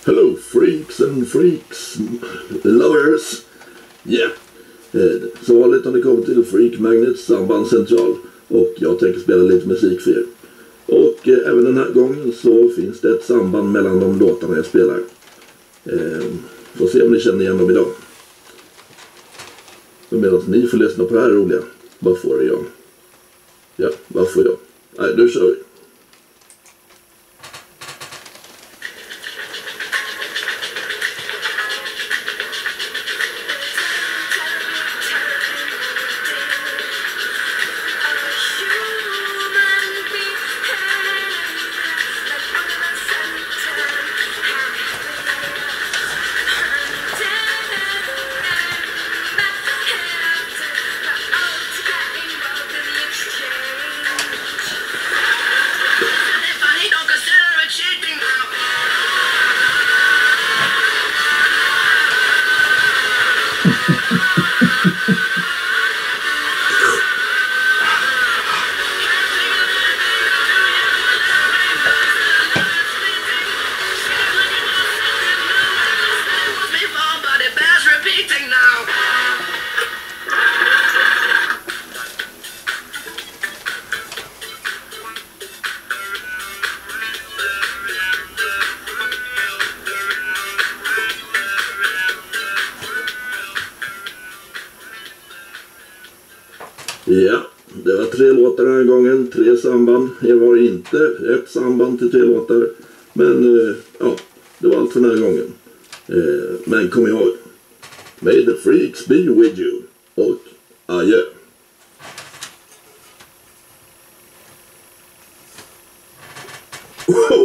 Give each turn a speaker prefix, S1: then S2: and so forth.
S1: Hello freaks and freaks lovers. Yeah. Så vanligt om det kommer till Freak Magnets sambandscentral. Och jag tänker spela lite musik för er. Och även den här gången så finns det ett samband mellan de låtarna jag spelar. Får se om ni känner igen dem idag. Så medan ni får lyssna på det här roliga. Vad får jag? Ja, vad får jag? Nej, nu kör vi. Ja, det var 3 låtar den här gången, 3 samband. Jag var inte ett samband till 3 låtar. Men ja, det var allt för den här gången. Men kom ihåg, may the freaks be with you. Och adjö. Wow.